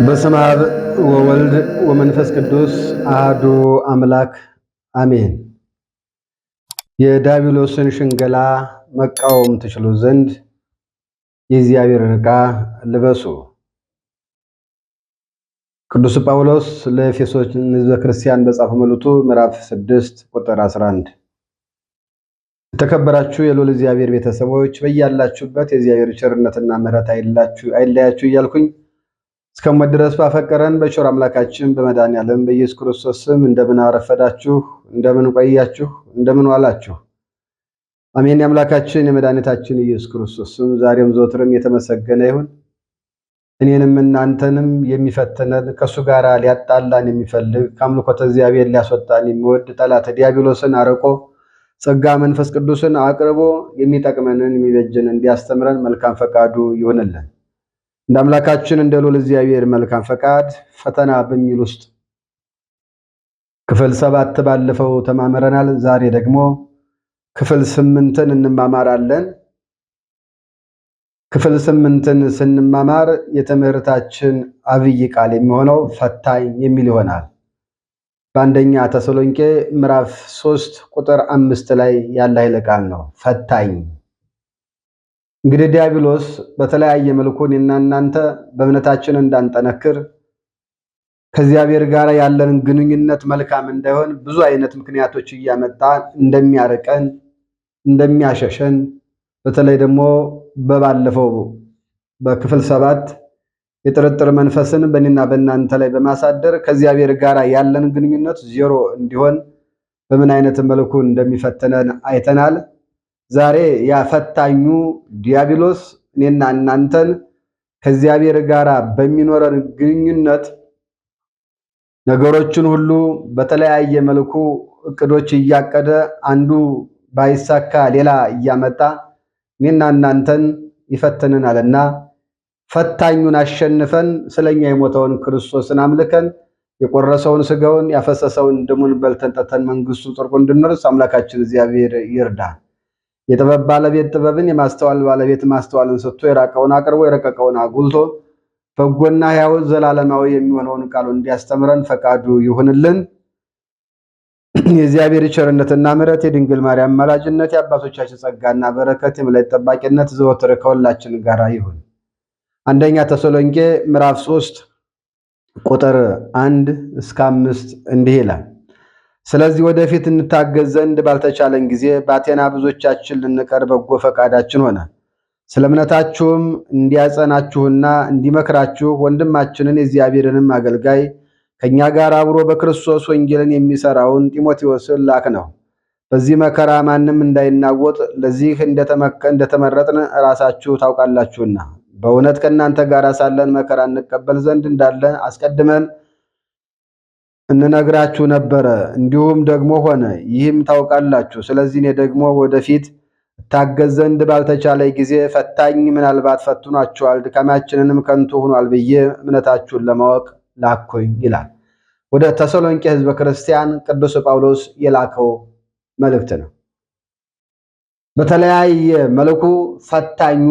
በስመ አብ ወወልድ ወመንፈስ ቅዱስ አሐዱ አምላክ አሜን። የዲያብሎስን ሽንገላ መቃወም ትችሉ ዘንድ የእግዚአብሔርን ዕቃ ልበሱ። ቅዱስ ጳውሎስ ለኤፌሶን ሕዝበ ክርስቲያን በጻፈው መልእክቱ ምዕራፍ 6 ቁጥር 11። የተከበራችሁ የልዑል እግዚአብሔር ቤተሰቦች በያላችሁበት የእግዚአብሔር ቸርነትና ምሕረት አይለያችሁ እያልኩኝ እስከ ሞት ድረስ ባፈቀረን በቸር አምላካችን በመድኃኔዓለም በኢየሱስ ክርስቶስ ስም እንደምን አረፈዳችሁ፣ እንደምን ቆያችሁ፣ እንደምን ዋላችሁ። አሜን። የአምላካችን የመድኃኒታችን ኢየሱስ ክርስቶስ ስም ዛሬም ዘወትርም የተመሰገነ ይሁን። እኔንም እናንተንም የሚፈትነን ከእሱ ጋር ሊያጣላን የሚፈልግ ከአምልኮተ እግዚአብሔር ሊያስወጣን የሚወድ ጠላት ዲያብሎስን አርቆ ጸጋ መንፈስ ቅዱስን አቅርቦ የሚጠቅመንን የሚበጀንን እንዲያስተምረን መልካም ፈቃዱ ይሆንልን። እንደ አምላካችን እንደ ልዑል እግዚአብሔር መልካም ፈቃድ ፈተና በሚል ውስጥ ክፍል 7 ባለፈው ተማምረናል። ዛሬ ደግሞ ክፍል 8ን እንማማራለን። ክፍል 8ን ስንማማር የትምህርታችን አብይ ቃል የሚሆነው ፈታኝ የሚል ይሆናል። በአንደኛ ተሰሎንቄ ምዕራፍ 3 ቁጥር 5 ላይ ያለ ኃይለ ቃል ነው። ፈታኝ እንግዲህ ዲያብሎስ በተለያየ መልኩ እኔና እናንተ በእምነታችን እንዳንጠነክር ከእግዚአብሔር ጋር ያለንን ግንኙነት መልካም እንዳይሆን ብዙ አይነት ምክንያቶች እያመጣ እንደሚያርቀን እንደሚያሸሸን በተለይ ደግሞ በባለፈው በክፍል 7 የጥርጥር መንፈስን በእኔና በእናንተ ላይ በማሳደር ከእግዚአብሔር ጋር ያለን ግንኙነት ዜሮ እንዲሆን በምን አይነት መልኩ እንደሚፈትነን አይተናል። ዛሬ ያ ፈታኙ ዲያብሎስ እኔና እናንተን ከእግዚአብሔር ጋር በሚኖረን ግንኙነት ነገሮችን ሁሉ በተለያየ መልኩ እቅዶች እያቀደ አንዱ ባይሳካ ሌላ እያመጣ እኔና እናንተን ይፈትነናልና ፈታኙን አሸንፈን ስለኛ የሞተውን ክርስቶስን አምልከን የቆረሰውን ስጋውን ያፈሰሰውን ደሙን በልተን ጠጥተን መንግስቱ ጽድቁ እንድንወርስ አምላካችን እግዚአብሔር ይርዳን። የጥበብ ባለቤት ጥበብን የማስተዋል ባለቤት ማስተዋልን ሰጥቶ የራቀውን አቅርቦ የረቀቀውን አጉልቶ በጎና ሕያው ዘላለማዊ የሚሆነውን ቃሉ እንዲያስተምረን ፈቃዱ ይሁንልን። የእግዚአብሔር ቸርነትና ምሕረት የድንግል ማርያም አማላጅነት የአባቶቻችን ጸጋና በረከት የመላእክት ጠባቂነት ዘወትር ከሁላችን ጋር ይሁን። አንደኛ ተሰሎንቄ ምዕራፍ 3 ቁጥር 1 እስከ 5 እንዲህ ይላል። ስለዚህ ወደፊት እንታገዝ ዘንድ ባልተቻለን ጊዜ በአቴና ብዙዎቻችን ልንቀር በጎ ፈቃዳችን ሆነ። ስለ እምነታችሁም እንዲያጸናችሁና እንዲመክራችሁ ወንድማችንን የእግዚአብሔርንም አገልጋይ ከእኛ ጋር አብሮ በክርስቶስ ወንጌልን የሚሰራውን ጢሞቴዎስን ላክ ነው። በዚህ መከራ ማንም እንዳይናወጥ ለዚህ እንደተመረጥን ራሳችሁ ታውቃላችሁና በእውነት ከእናንተ ጋር ሳለን መከራ እንቀበል ዘንድ እንዳለን አስቀድመን እንነግራችሁ ነበረ። እንዲሁም ደግሞ ሆነ፣ ይህም ታውቃላችሁ። ስለዚህ እኔ ደግሞ ወደፊት እታገዝ ዘንድ ባልተቻለ ጊዜ ፈታኝ ምናልባት ፈትኗችኋል፣ ድካማችንንም ከንቱ ሆኗል ብዬ እምነታችሁን ለማወቅ ላኩኝ ይላል። ወደ ተሰሎንቄ ሕዝበ ክርስቲያን ቅዱስ ጳውሎስ የላከው መልእክት ነው። በተለያየ መልኩ ፈታኙ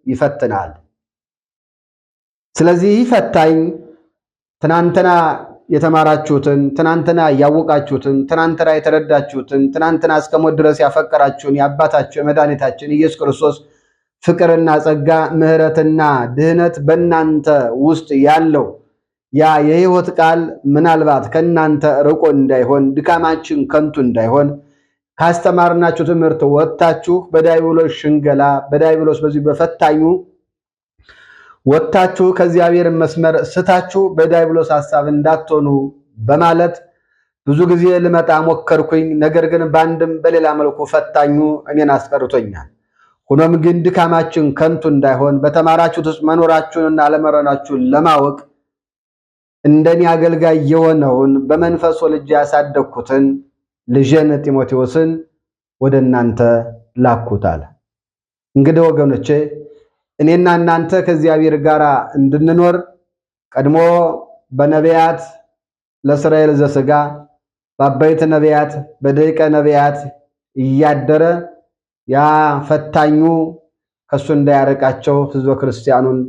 ይፈትናል። ስለዚህ ፈታኝ ትናንትና የተማራችሁትን ትናንትና ያወቃችሁትን ትናንትና የተረዳችሁትን ትናንትና እስከ ሞት ድረስ ያፈቀራችሁን የአባታችሁ የመድኃኒታችን ኢየሱስ ክርስቶስ ፍቅርና ጸጋ ምሕረትና ድህነት በእናንተ ውስጥ ያለው ያ የሕይወት ቃል ምናልባት ከእናንተ ርቆ እንዳይሆን ድካማችን ከንቱ እንዳይሆን ካስተማርናችሁ ትምህርት ወጥታችሁ በዲያብሎስ ሽንገላ በዲያብሎስ በዚህ በፈታኙ ወጥታችሁ ከእግዚአብሔር መስመር ስታችሁ በዲያብሎስ ሐሳብ እንዳትሆኑ በማለት ብዙ ጊዜ ልመጣ ሞከርኩኝ፣ ነገር ግን በአንድም በሌላ መልኩ ፈታኙ እኔን አስቀርቶኛል። ሆኖም ግን ድካማችን ከንቱ እንዳይሆን በተማራችሁት ውስጥ መኖራችሁንና አለመኖራችሁን ለማወቅ እንደኔ አገልጋይ የሆነውን በመንፈስ ወልጄ ያሳደግኩትን ልጄን ጢሞቴዎስን ወደ እናንተ ላኩታል። እንግዲህ ወገኖቼ እኔና እናንተ ከእግዚአብሔር ጋር እንድንኖር ቀድሞ በነቢያት ለእስራኤል ዘሥጋ በአበይት ነቢያት በደቂቀ ነቢያት እያደረ ያ ፈታኙ ከሱ እንዳያረቃቸው ሕዝበ ክርስቲያኑን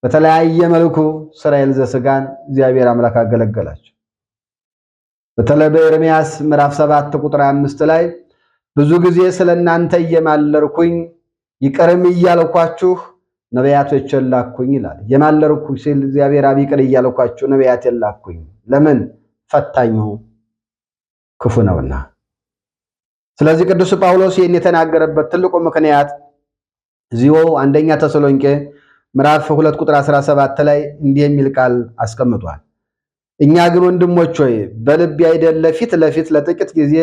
በተለያየ መልኩ እስራኤል ዘሥጋን እግዚአብሔር አምላክ አገለገላቸው። በተለይ በኤርምያስ ምዕራፍ 7 ቁጥር 5 ላይ ብዙ ጊዜ ስለናንተ እየማለርኩኝ ይቅርም እያልኳችሁ ነቢያቶችን ላኩኝ ይላል። የማለርኩ ሲል እግዚአብሔር አብ ይቅር እያልኳችሁ ነቢያትን ላኩኝ። ለምን? ፈታኙ ክፉ ነውና። ስለዚህ ቅዱስ ጳውሎስ ይህን የተናገረበት ትልቁ ምክንያት እዚሁ አንደኛ ተሰሎንቄ ምዕራፍ 2 ቁጥር 17 ላይ እንዲህ የሚል ቃል አስቀምጧል። እኛ ግን ወንድሞች ሆይ በልብ ያይደለ ፊት ለፊት ለጥቂት ጊዜ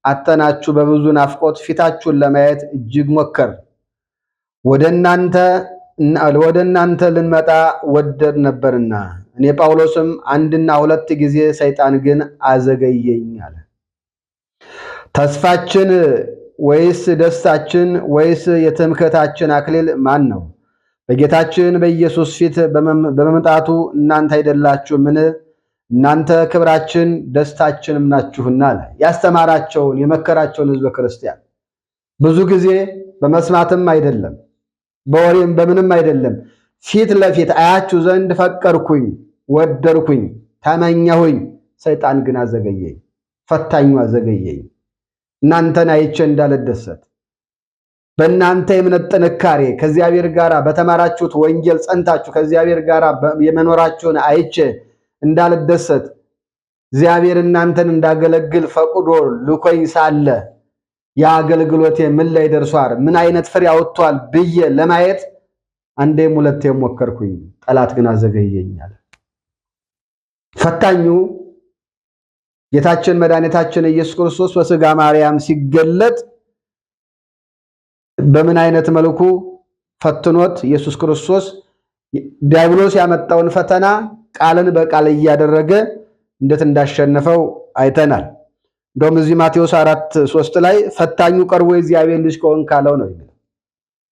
አተናችሁ በብዙ ናፍቆት ፊታችሁን ለማየት እጅግ ሞከር። ወደ እናንተ ልንመጣ ወደድ ነበርና እኔ ጳውሎስም አንድና ሁለት ጊዜ ሰይጣን ግን አዘገየኝ አለ። ተስፋችን ወይስ ደስታችን ወይስ የትምክህታችን አክሊል ማን ነው? በጌታችን በኢየሱስ ፊት በመምጣቱ እናንተ አይደላችሁምን? እናንተ ክብራችን ደስታችንም ናችሁና አለ። ያስተማራቸውን የመከራቸውን ሕዝበ ክርስቲያን ብዙ ጊዜ በመስማትም አይደለም በወሬም በምንም አይደለም፣ ፊት ለፊት አያችሁ ዘንድ ፈቀርኩኝ፣ ወደርኩኝ፣ ተመኘሁኝ። ሰይጣን ግን አዘገየኝ፣ ፈታኙ አዘገየኝ። እናንተን አይቼ እንዳልደሰት በእናንተ የእምነት ጥንካሬ ከእግዚአብሔር ጋር በተማራችሁት ወንጌል ጸንታችሁ ከእግዚአብሔር ጋር የመኖራችሁን አይቼ እንዳልደሰት እግዚአብሔር እናንተን እንዳገለግል ፈቅዶ ልኮኝ ሳለ የአገልግሎቴ ምን ላይ ደርሷል፣ ምን አይነት ፍሬ አውጥቷል ብዬ ለማየት አንዴም ሁለቴም ሞከርኩኝ። ጠላት ግን አዘገየኛል። ፈታኙ ጌታችን መድኃኒታችን ኢየሱስ ክርስቶስ በሥጋ ማርያም ሲገለጥ በምን አይነት መልኩ ፈትኖት ኢየሱስ ክርስቶስ ዲያብሎስ ያመጣውን ፈተና ቃልን በቃል እያደረገ እንዴት እንዳሸነፈው አይተናል። እንደውም እዚህ ማቴዎስ 4:3 ላይ ፈታኙ ቀርቦ የእግዚአብሔር ልጅ ከሆንክ ካለው ነው የሚለው።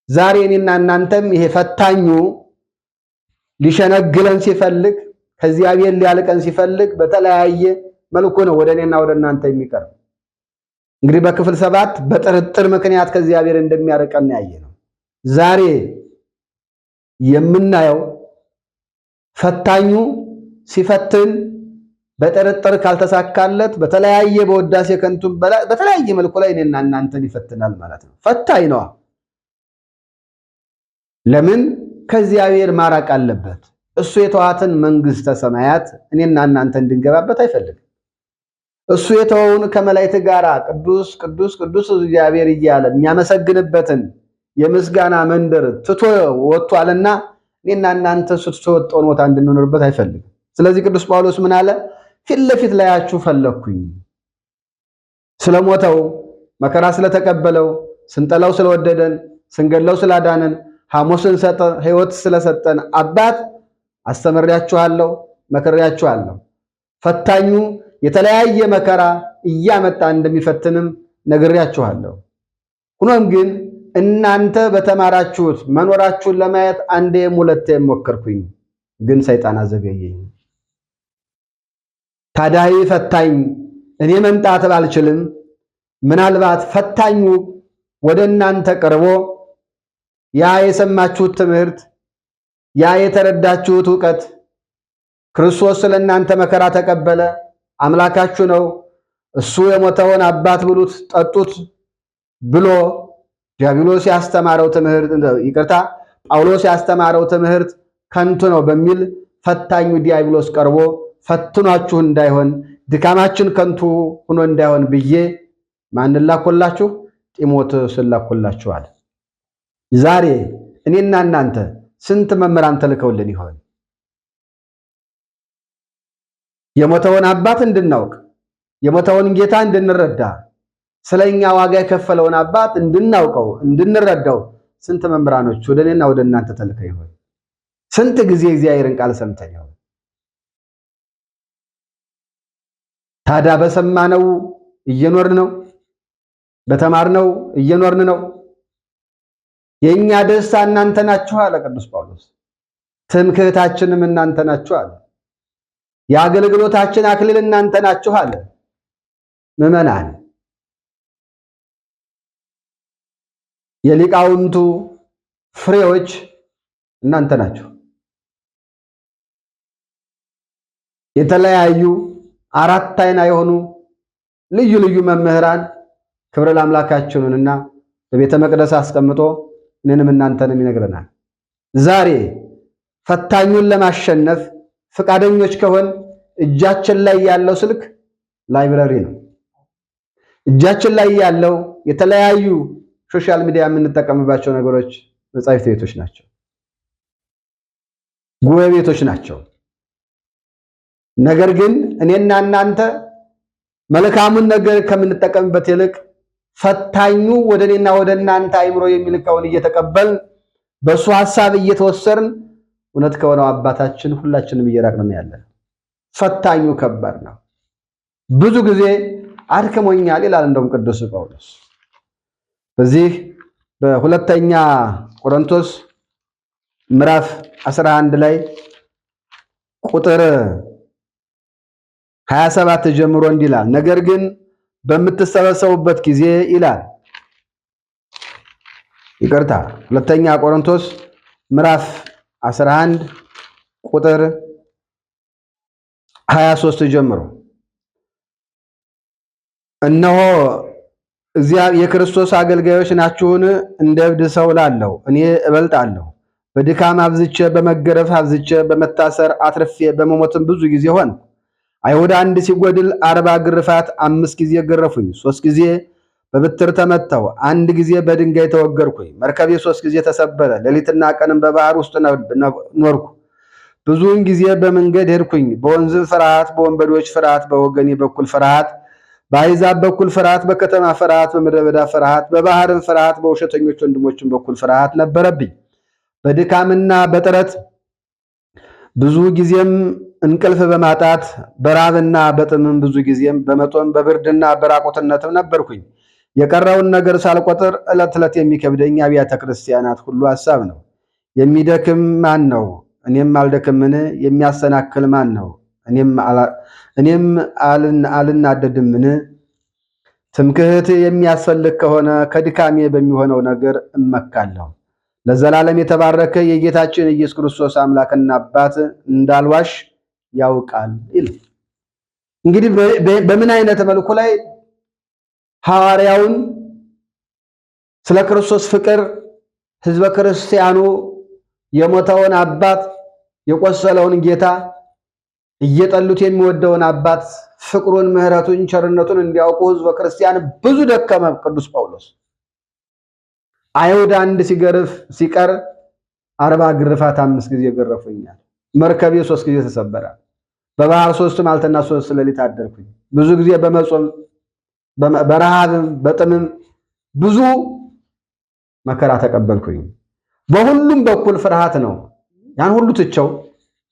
ዛሬ እኔና እናንተም ይሄ ፈታኙ ሊሸነግለን ሲፈልግ ከእግዚአብሔር ሊያልቀን ሲፈልግ በተለያየ መልኩ ነው ወደ እኔና ወደ እናንተ የሚቀርብ። እንግዲህ በክፍል 7 በጥርጥር ምክንያት ከእግዚአብሔር እንደሚያርቀን ያየነው። ዛሬ የምናየው ፈታኙ ሲፈትን በጥርጥር ካልተሳካለት በተለያየ በወዳሴ ከንቱ በተለያየ መልኩ ላይ እኔና እናንተን ይፈትናል ማለት ነው። ፈታኝ ነው። ለምን? ከእግዚአብሔር ማራቅ አለበት። እሱ የተዋትን መንግስተ ሰማያት እኔና እናንተ እንድንገባበት አይፈልግም። እሱ የተወውን ከመላእክት ጋር ቅዱስ ቅዱስ ቅዱስ እግዚአብሔር እያለ የሚያመሰግንበትን የምስጋና መንደር ትቶ ወጥቷልና እኔና እናንተ እሱ ትቶ ወጣውን ቦታ እንድንኖርበት አይፈልግም። ስለዚህ ቅዱስ ጳውሎስ ምን አለ? ፊት ለፊት ላያችሁ ፈለኩኝ። ስለሞተው መከራ ስለተቀበለው ስንጠላው ስለወደደን ስንገለው ስላዳነን ሐሞስን ሰጠ ሕይወት ስለሰጠን አባት አስተምሬያችኋለሁ፣ መከሬያችኋለሁ። ፈታኙ የተለያየ መከራ እያመጣ እንደሚፈትንም ነግሬያችኋለሁ። ሆኖም ግን እናንተ በተማራችሁት መኖራችሁን ለማየት አንዴም ሁለቴም ሞከርኩኝ፣ ግን ሰይጣን አዘገየኝ። ታዲያ ፈታኝ እኔ መምጣት ባልችልም ምናልባት ፈታኙ ወደ እናንተ ቀርቦ ያ የሰማችሁት ትምህርት ያ የተረዳችሁት ዕውቀት ክርስቶስ ስለእናንተ መከራ ተቀበለ፣ አምላካችሁ ነው፣ እሱ የሞተውን አባት ብሉት ጠጡት ብሎ ዲያብሎስ ያስተማረው ትምህርት ጳውሎስ ያስተማረው ትምህርት ከንቱ ነው በሚል ፈታኙ ዲያብሎስ ቀርቦ ፈትኗችሁ እንዳይሆን ድካማችን ከንቱ ሆኖ እንዳይሆን ብዬ ማንን ላኮላችሁ? ጢሞቴዎስን ላኮላችኋል። ዛሬ እኔና እናንተ ስንት መምህራን ተልከውልን ይሆን? የሞተውን አባት እንድናውቅ የሞተውን ጌታ እንድንረዳ ስለኛ ዋጋ የከፈለውን አባት እንድናውቀው እንድንረዳው ስንት መምህራኖች ወደ እኔና ወደ እናንተ ተልከው ይሆን? ስንት ጊዜ እግዚአብሔርን ቃል ሰምተን ይሆን? ታዲያ በሰማነው እየኖርን ነው? በተማርነው እየኖርን ነው? የኛ ደስታ እናንተ ናችሁ አለ ቅዱስ ጳውሎስ። ትምክህታችንም እናንተ ናችሁ አለ። የአገልግሎታችን አክሊል እናንተ ናችሁ አለ። ምዕመናን የሊቃውንቱ ፍሬዎች እናንተ ናችሁ። የተለያዩ አራት አይና የሆኑ ልዩ ልዩ መምህራን ክብረ ለአምላካችንና በቤተ መቅደስ አስቀምጦ እኔንም እናንተንም ይነግረናል። ዛሬ ፈታኙን ለማሸነፍ ፈቃደኞች ከሆን እጃችን ላይ ያለው ስልክ ላይብረሪ ነው። እጃችን ላይ ያለው የተለያዩ ሶሻል ሚዲያ የምንጠቀምባቸው ነገሮች መጻሕፍት ቤቶች ናቸው፣ ጉባኤ ቤቶች ናቸው። ነገር ግን እኔና እናንተ መልካሙን ነገር ከምንጠቀምበት ይልቅ ፈታኙ ወደ እኔና ወደ እናንተ አይምሮ የሚልከውን እየተቀበልን በሱ ሐሳብ እየተወሰርን እውነት ከሆነው አባታችን ሁላችንም እየራቅን ያለን። ፈታኙ ከባድ ነው። ብዙ ጊዜ አድክሞኛል ይላል እንደውም ቅዱስ ጳውሎስ በዚህ በሁለተኛ ቆሮንቶስ ምዕራፍ 11 ላይ ቁጥር 27 ጀምሮ እንዲላል ነገር ግን በምትሰበሰቡበት ጊዜ ይላል። ይቅርታ ሁለተኛ ቆሮንቶስ ምዕራፍ 11 ቁጥር 23 ጀምሮ እነሆ የክርስቶስ አገልጋዮች ናችሁን? እንደ እብድ ሰው ላለው እኔ እበልጣለሁ። በድካም አብዝቼ፣ በመገረፍ አብዝቼ፣ በመታሰር አትርፌ፣ በመሞትም ብዙ ጊዜ ሆን። አይሁድ አንድ ሲጎድል 40 ግርፋት 5 ጊዜ ገረፉኝ። 3 ጊዜ በብትር ተመታው። 1 ጊዜ በድንጋይ ተወገርኩኝ። መርከቤ 3 ጊዜ ተሰበረ። ሌሊትና ቀንም በባህር ውስጥ ኖርኩ። ብዙውን ጊዜ በመንገድ ሄድኩኝ። በወንዝም ፍርሃት፣ በወንበዶች ፍርሃት፣ በወገኔ በኩል ፍርሃት፣ በአሕዛብ በኩል ፍርሃት፣ በከተማ ፍርሃት፣ በምድረ በዳ ፍርሃት፣ በባህርም ፍርሃት፣ በውሸተኞች ወንድሞችም በኩል ፍርሃት ነበረብኝ። በድካምና በጥረት ብዙ ጊዜም እንቅልፍ በማጣት በራብና በጥምም ብዙ ጊዜም በመጦም በብርድና በራቁትነትም ነበርኩኝ። የቀረውን ነገር ሳልቆጥር ዕለት ዕለት የሚከብደኝ አብያተ ክርስቲያናት ሁሉ ሐሳብ ነው። የሚደክም ማን ነው? እኔም አልደክምን? የሚያሰናክል ማን ነው? እኔም አልናደድምን? ትምክህት የሚያስፈልግ ከሆነ ከድካሜ በሚሆነው ነገር እመካለሁ። ለዘላለም የተባረከ የጌታችን ኢየሱስ ክርስቶስ አምላክና አባት እንዳልዋሽ ያውቃል ይል። እንግዲህ በምን አይነት መልኩ ላይ ሐዋርያውን ስለ ክርስቶስ ፍቅር ሕዝበ ክርስቲያኑ የሞተውን አባት የቆሰለውን ጌታ እየጠሉት የሚወደውን አባት ፍቅሩን፣ ምሕረቱን፣ ቸርነቱን እንዲያውቁ ሕዝበ ክርስቲያን ብዙ ደከመ። ቅዱስ ጳውሎስ አይሁድ አንድ ሲገርፍ ሲቀር 40 ግርፋት 5 ጊዜ ገረፉኛል። መርከቤ 3 ጊዜ ተሰበረ። በባህር 3 መዓልትና 3 ሌሊት አደርኩኝ። ብዙ ጊዜ በመጾም በረሃብም በጥምም ብዙ መከራ ተቀበልኩኝ። በሁሉም በኩል ፍርሃት ነው። ያን ሁሉ ትቸው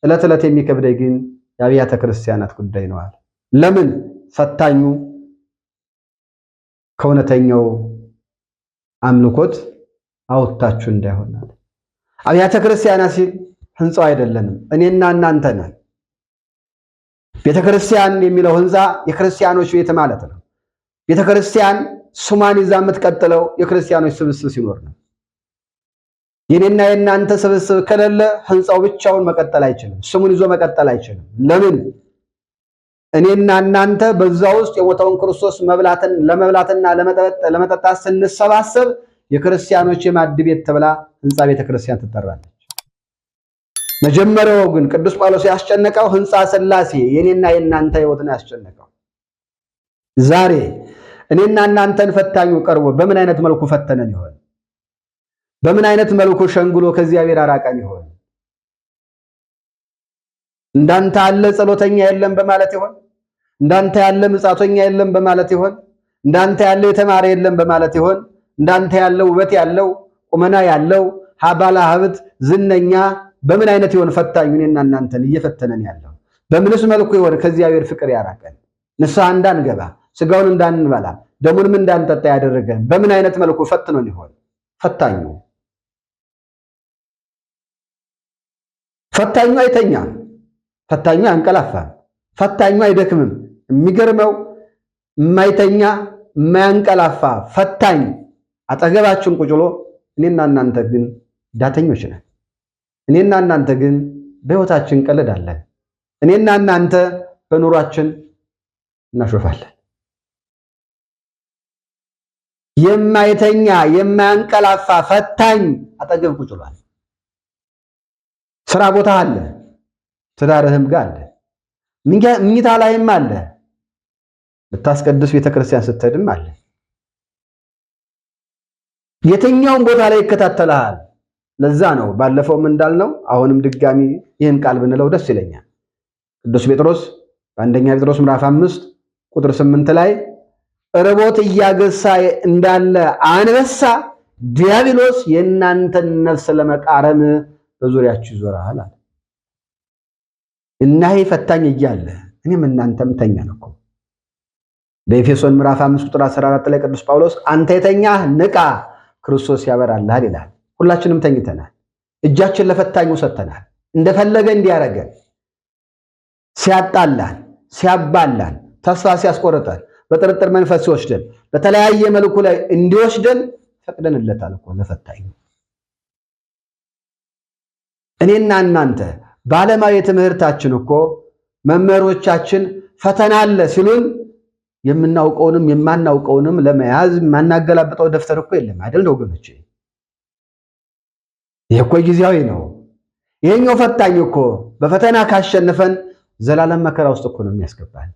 ዕለት ዕለት የሚከብደኝ ግን የአብያተ ክርስቲያናት ጉዳይ ነው አለ። ለምን? ፈታኙ ከእውነተኛው አምልኮት አውጥታችሁ እንዳይሆናል። አብያተ ክርስቲያናት ሲል ህንጻው አይደለንም፣ እኔና እናንተ ነን። ቤተ ክርስቲያን የሚለው ህንጻ የክርስቲያኖች ቤት ማለት ነው። ቤተ ክርስቲያን ስሟን ይዛ የምትቀጥለው የክርስቲያኖች ስብስብ ሲኖር ነው። የኔና የእናንተ ስብስብ ከሌለ ህንጻው ብቻውን መቀጠል አይችልም፣ ስሙን ይዞ መቀጠል አይችልም። ለምን? እኔና እናንተ በዛ ውስጥ የሞተውን ክርስቶስ ለመብላትና ለመጠጣት ስንሰባሰብ የክርስቲያኖች የማዕድ ቤት ተብላ ህንጻ ቤተክርስቲያን ትጠራለች። መጀመሪያው ግን ቅዱስ ጳውሎስ ያስጨነቀው ህንጻ ሥላሴ የኔና የእናንተ ህይወትን ያስጨነቀው። ዛሬ እኔና እናንተን ፈታኙ ቀርቦ በምን አይነት መልኩ ፈተነን ይሆን? በምን አይነት መልኩ ሸንግሎ ከእግዚአብሔር አራቀን ይሆን? እንዳንተ አለ ጸሎተኛ የለም በማለት ይሆን? እንዳንተ ያለ ምጻተኛ የለም በማለት ይሆን? እንዳንተ ያለ የተማረ የለም በማለት ይሆን? እንዳንተ ያለው ውበት ያለው ቁመና ያለው ባለ ሀብት ዝነኛ በምን አይነት ይሆን ፈታኙ እኔና እናንተን እየፈተነን ያለው? በምንስ መልኩ ይሆን ከእግዚአብሔር ፍቅር ያራቀን? ንስሐ እንዳንገባ ስጋውን እንዳንበላ ደሙንም እንዳንጠጣ ያደረገን በምን አይነት መልኩ ፈትኖን ይሆን? ፈታኙ አይተኛም፣ ፈታኙ አያንቀላፋም፣ ፈታኙ አይደክምም። የሚገርመው የማይተኛ የማያንቀላፋ ፈታኝ አጠገባችን ቁጭ ብሎ እኔና እናንተ ግን ዳተኞች ነን። እኔና እናንተ ግን በሕይወታችን ቀልዳለን። እኔና እናንተ በኑሯችን እናሾፋለን። የማይተኛ የማያንቀላፋ ፈታኝ አጠገብ ቁጭ ብሏል። ስራ ቦታ አለ፣ ትዳርህም ጋር አለ፣ ምኝታ ላይም አለ፣ ብታስቀድስ ቤተክርስቲያን ስትሄድም አለ። የትኛውም ቦታ ላይ ይከታተልሃል። ለዛ ነው ባለፈውም እንዳልነው አሁንም ድጋሚ ይህን ቃል ብንለው ደስ ይለኛል። ቅዱስ ጴጥሮስ በአንደኛ ጴጥሮስ ምዕራፍ 5 ቁጥር 8 ላይ ርቦት እያገሳ እንዳለ አንበሳ ዲያብሎስ የእናንተን ነፍስ ለመቃረም በዙሪያችሁ ይዞራል አለ። እና ይሄ ፈታኝ እያለ እኔም እናንተም ተኛን እኮ። በኤፌሶን ምዕራፍ 5 ቁጥር 14 ላይ ቅዱስ ጳውሎስ አንተ የተኛህ ንቃ ክርስቶስ ያበራልሃል ይላል። ሁላችንም ተኝተናል። እጃችን ለፈታኙ ሰጥተናል። እንደፈለገ እንዲያረገን፣ ሲያጣላን፣ ሲያባላን፣ ተስፋ ሲያስቆርጠን፣ በጥርጥር መንፈስ ሲወስደን፣ በተለያየ መልኩ ላይ እንዲወስደን ፈቅደንለታል እኮ ለፈታኙ። እኔና እናንተ በዓለማዊ ትምህርታችን እኮ መምህሮቻችን ፈተና አለ ሲሉን የምናውቀውንም የማናውቀውንም ለመያዝ የማናገላብጠው ደፍተር እኮ የለም አይደል ወገኖቼ? ይህ እኮ ጊዜያዊ ነው። ይሄኛው ፈታኝ እኮ በፈተና ካሸነፈን ዘላለም መከራ ውስጥ እኮ ነው የሚያስገባን።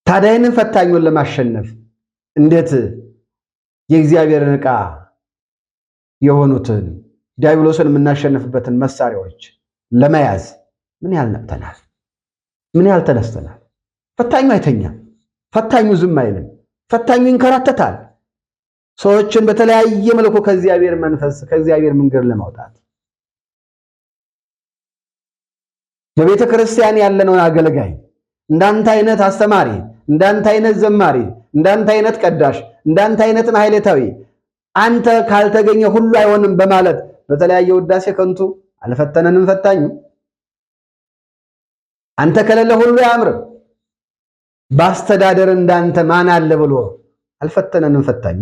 ታዲያ ይህንን ፈታኙን ለማሸነፍ እንዴት የእግዚአብሔርን ዕቃ የሆኑትን ዲያብሎስን የምናሸንፍበትን መሳሪያዎች ለመያዝ ምን ያህል ነቅተናል? ምን ያህል ተነስተናል? ፈታኙ አይተኛም። ፈታኙ ዝም አይልም። ፈታኙ ይንከራተታል። ሰዎችን በተለያየ መልኩ ከእግዚአብሔር መንፈስ ከእግዚአብሔር መንገድ ለማውጣት በቤተ ክርስቲያን ያለነውን አገልጋይ እንዳንተ አይነት አስተማሪ፣ እንዳንተ አይነት ዘማሪ፣ እንዳንተ አይነት ቀዳሽ፣ እንዳንተ አይነት ማህሌታዊ አንተ ካልተገኘ ሁሉ አይሆንም በማለት በተለያየ ውዳሴ ከንቱ አልፈተነንም ፈታኙ። አንተ ከሌለ ሁሉ አያምርም፣ በአስተዳደር እንዳንተ ማን አለ ብሎ አልፈተነንም ፈታኙ።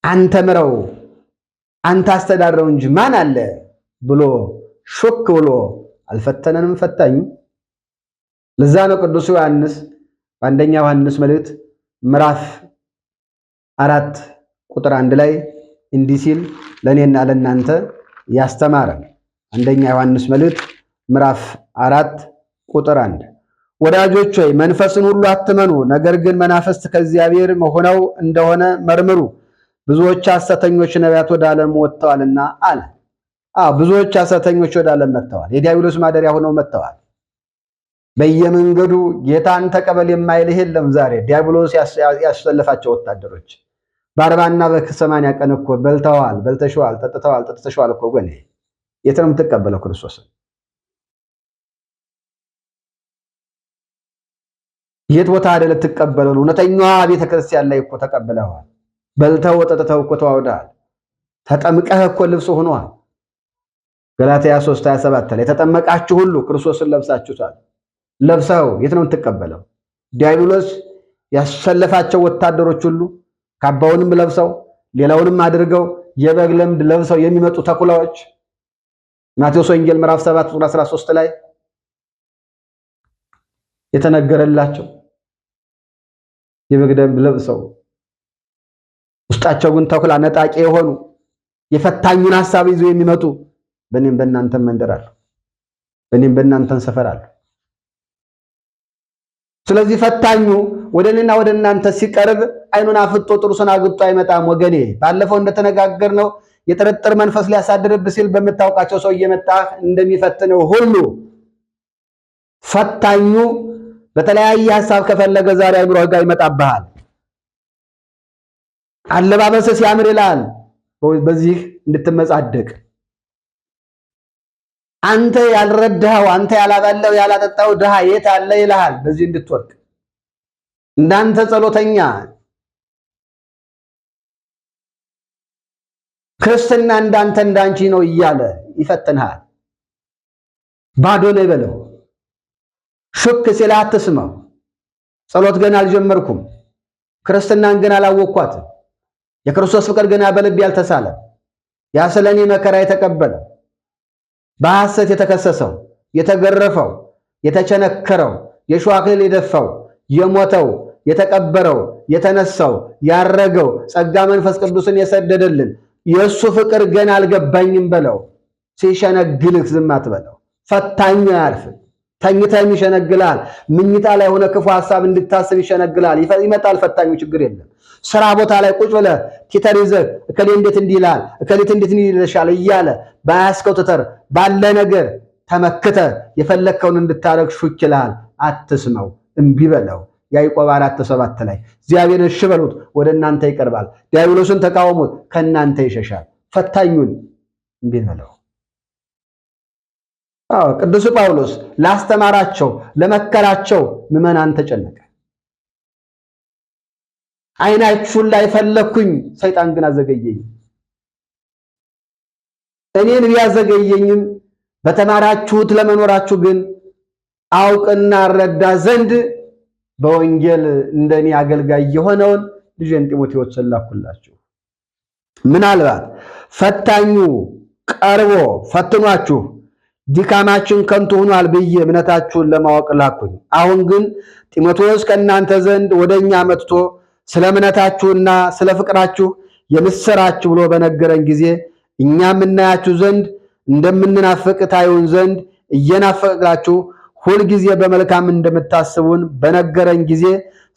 አንተ ምረው አንተ አስተዳድረው እንጂ ማን አለ ብሎ ሾክ ብሎ አልፈተነንም ፈታኙ። ለዛ ነው ቅዱስ ዮሐንስ በአንደኛ ዮሐንስ መልእክት ምዕራፍ 4 ቁጥር 1 ላይ እንዲህ ሲል ለእኔና ለእናንተ ያስተማረን። አንደኛ ዮሐንስ መልእክት ምዕራፍ 4 ቁጥር 1 ወዳጆች ሆይ መንፈስን ሁሉ አትመኑ፣ ነገር ግን መናፍስት ከእግዚአብሔር ሆነው እንደሆነ መርምሩ፣ ብዙዎች ሐሰተኞች ነቢያት ወደ ዓለም ወጥተዋልና አለ። ብዙዎች ሐሰተኞች ወደ ዓለም መጥተዋል። የዲያብሎስ ማደሪያ ሆነው መጥተዋል። በየመንገዱ ጌታን ተቀበል የማይልህ የለም። ዛሬ ዲያብሎስ ያሰለፋቸው ወታደሮች በ40 እና በ80 ቀን እኮ በልተዋል፣ በልተሸዋል፣ ጠጥተዋል፣ ጠጥተሸዋል እኮ ጎኔ። የት ነው የምትቀበለው ክርስቶስን? የት ቦታ አይደለ ትቀበለው? እውነተኛዋ ቤተክርስቲያን ላይ እኮ ተቀብለዋል። በልተው ጠጥተው እኮ ተዋውደዋል። ተጠምቀህ እኮ ልብስ ሆኗል። ገላትያ 3:27 ላይ የተጠመቃችሁ ሁሉ ክርስቶስን ለብሳችሁታል። ለብሰው የት ነው የምትቀበለው? ዲያብሎስ ያሰለፋቸው ወታደሮች ሁሉ ካባውንም ለብሰው ሌላውንም አድርገው የበግ ለምድ ለብሰው የሚመጡ ተኩላዎች ማቴዎስ ወንጌል ምዕራፍ 7 ቁጥር 13 ላይ የተነገረላቸው የበግ ደም ለብሰው ውስጣቸው ግን ተኩላ ነጣቂ የሆኑ የፈታኙን ሐሳብ ይዘው የሚመጡ በእኔም በእናንተም መንደር አሉ። በእኔም በእናንተም ሰፈር አሉ። ስለዚህ ፈታኙ ወደ እኔና ወደ እናንተ ሲቀርብ አይኑን አፍጦ ጥርሱን አግጦ አይመጣም ወገኔ። ባለፈው እንደተነጋገርነው የጥርጥር መንፈስ ሊያሳድርብህ ሲል በምታውቃቸው ሰው እየመጣ እንደሚፈትነው ሁሉ ፈታኙ በተለያየ ሐሳብ ከፈለገ ዛሬ አይምሮ ጋር ይመጣብሃል። አለባበስ ሲያምር ይላል በዚህ እንድትመጻደቅ። አንተ ያልረዳኸው አንተ ያላበላው ያላጠጣው ድሃ የት አለ ይልሃል በዚህ እንድትወርቅ። እንዳንተ ጸሎተኛ ክርስትና እንዳንተ እንዳንቺ ነው እያለ ይፈትንሃል። ባዶ ነው ይበለው። ሹክ ሲልህ አትስማው። ጸሎት ገና አልጀመርኩም፣ ክርስትናን ገና አላወቅኳትም፣ የክርስቶስ ፍቅር ገና በልቤ ያልተሳለም፣ ያ ስለኔ መከራ የተቀበለ በሐሰት የተከሰሰው የተገረፈው የተቸነከረው የሾህ አክሊል የደፋው የሞተው የተቀበረው የተነሳው ያረገው ጸጋ መንፈስ ቅዱስን የሰደደልን የእሱ ፍቅር ገና አልገባኝም በለው። ሲሸነግልህ ዝም አትበለው። ፈታኙ አያርፍም። ተኝተህም ይሸነግላል። ምኝታ ላይ ሆነ ክፉ ሐሳብ እንድታስብ ይሸነግላል። ይመጣል ፈታኙ፣ ችግር የለም። ስራ ቦታ ላይ ቁጭ ብለህ ቲተር ይዘህ እከሌ እንዴት እንዲህ ይላል እከሌት እንዴት እንዲህ ይልሻል እያለ ባያስከው ቲተር ባለ ነገር ተመክተህ የፈለግከውን እንድታረግ ሹክ ይልሃል። አትስመው፣ እምቢ በለው። ያዕቆብ 4:7 ላይ እግዚአብሔርን እሺ በሉት ወደ እናንተ ይቀርባል፣ ዲያብሎስን ተቃወሙት ከእናንተ ይሸሻል። ፈታኙን እምቢ በለው። ቅዱስ ጳውሎስ ላስተማራቸው ለመከራቸው ምዕመናን ተጨነቀ። ዓይናችሁን ላይ ፈለኩኝ፣ ሰይጣን ግን አዘገየኝ። እኔን ቢያዘገየኝም በተማራችሁት ለመኖራችሁ ግን አውቅና ረዳ ዘንድ በወንጌል እንደኔ አገልጋይ የሆነውን ልጄን ጢሞቴዎስን ላኩላችሁ። ምናልባት ፈታኙ ቀርቦ ፈትኗችሁ ድካማችን ከንቱ ሆኗል ብዬ እምነታችሁን ለማወቅ ላኩኝ። አሁን ግን ጢሞቴዎስ ከእናንተ ዘንድ ወደኛ መጥቶ ስለ እምነታችሁና ስለ ፍቅራችሁ የምስራች ብሎ በነገረን ጊዜ እኛም እናያችሁ ዘንድ እንደምንናፍቅ ታዩን ዘንድ እየናፈቃችሁ ሁልጊዜ በመልካም እንደምታስቡን በነገረን ጊዜ፣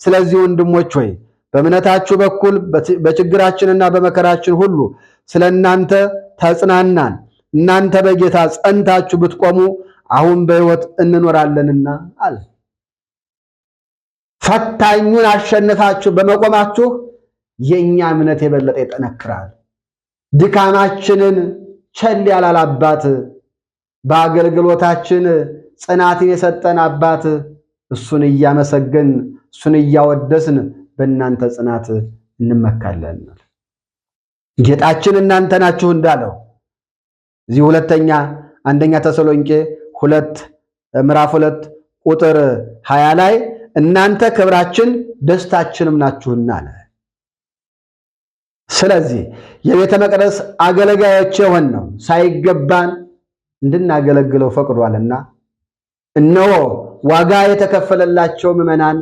ስለዚህ ወንድሞች ሆይ በእምነታችሁ በኩል በችግራችንና በመከራችን ሁሉ ስለ እናንተ ተጽናናን። እናንተ በጌታ ጸንታችሁ ብትቆሙ አሁን በሕይወት እንኖራለንና አለ። ፈታኙን አሸንፋችሁ በመቆማችሁ የእኛ እምነት የበለጠ ይጠነክራል። ድካማችንን ቸል ያላል አባት፣ በአገልግሎታችን ጽናትን የሰጠን አባት፣ እሱን እያመሰገን እሱን እያወደስን በእናንተ ጽናት እንመካለን። ጌጣችን እናንተ ናችሁ እንዳለው እዚህ አንደኛ ተሰሎንቄ ምዕራፍ 2 ቁጥር 20 ላይ እናንተ ክብራችን ደስታችንም ናችሁና አለ። ስለዚህ የቤተ መቅደስ አገልጋዮች የሆነው ሳይገባን እንድናገለግለው ፈቅዷልና እነሆ ዋጋ የተከፈለላቸው ምዕመናን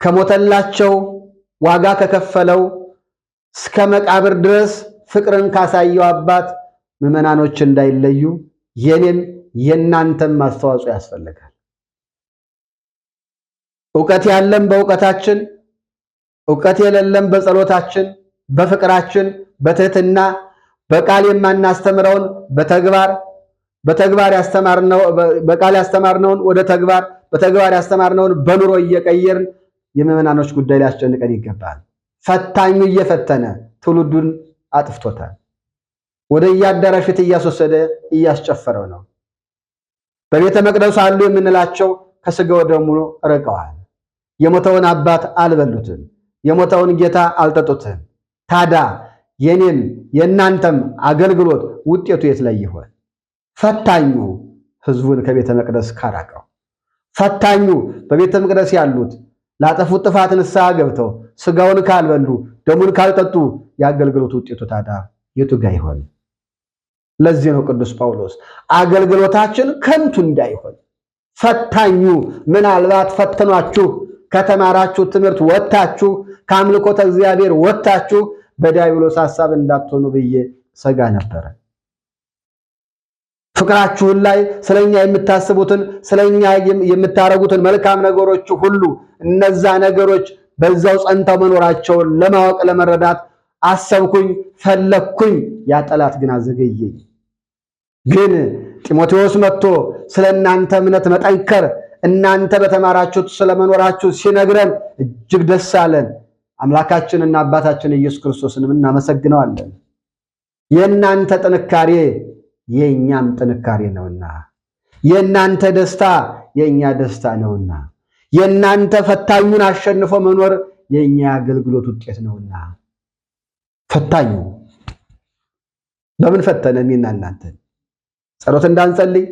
ከሞተላቸው ዋጋ ከከፈለው እስከ መቃብር ድረስ ፍቅርን ካሳየው አባት ምዕመናኖች እንዳይለዩ የኔም የናንተም አስተዋጽኦ ያስፈልጋል። ዕውቀት ያለን በዕውቀታችን፣ ዕውቀት የሌለን በጸሎታችን፣ በፍቅራችን፣ በትህትና በቃል የማናስተምረውን በተግባር ያስተማርነው በቃል ያስተማርነውን ወደ ተግባር በተግባር ያስተማርነውን በኑሮ እየቀየርን የምዕመናኖች ጉዳይ ሊያስጨንቀን ይገባል። ፈታኙ እየፈተነ ትውልዱን አጥፍቶታል። ወደ የአዳራሽ ፊት እያስወሰደ እያስጨፈረው ነው። በቤተ መቅደሱ አሉ የምንላቸው ከስጋው ደሙ ርቀዋል። የሞተውን አባት አልበሉትም፣ የሞተውን ጌታ አልጠጡትም። ታዲያ የኔም የእናንተም አገልግሎት ውጤቱ የት ላይ ይሆን? ፈታኙ ህዝቡን ከቤተ መቅደስ ካራቀው፣ ፈታኙ በቤተ መቅደስ ያሉት ላጠፉት ጥፋት ንስሐ ገብተው ስጋውን ካልበሉ ደሙን ካልጠጡ የአገልግሎት ውጤቱ ታዲያ የቱ ጋር ይሆን? ለዚህ ነው ቅዱስ ጳውሎስ አገልግሎታችን ከንቱ እንዳይሆን ፈታኙ ምናልባት ፈተኗችሁ ከተማራችሁ ትምህርት ወጣችሁ ከአምልኮተ እግዚአብሔር ወጣችሁ በዲያብሎስ ሐሳብ እንዳትሆኑ ብዬ ሰጋ ነበር። ፍቅራችሁን ላይ ስለኛ የምታስቡትን ስለኛ የምታረጉትን መልካም ነገሮች ሁሉ እነዛ ነገሮች በዛው ጸንተው መኖራቸውን ለማወቅ ለመረዳት አሰብኩኝ፣ ፈለኩኝ። ያ ጠላት ግን አዘገየኝ። ግን ጢሞቴዎስ መጥቶ ስለናንተ እምነት መጠንከር እናንተ በተማራችሁት ስለመኖራችሁ ሲነግረን እጅግ ደስ አለን። አምላካችንና አባታችን ኢየሱስ ክርስቶስንም እናመሰግነዋለን። የእናንተ ጥንካሬ የእኛም ጥንካሬ ነውና፣ የእናንተ ደስታ የእኛ ደስታ ነውና፣ የእናንተ ፈታኙን አሸንፎ መኖር የእኛ አገልግሎት ውጤት ነውና። ፈታኙ በምን ፈተነ? እኔና እናንተን ጸሎት እንዳንጸልይ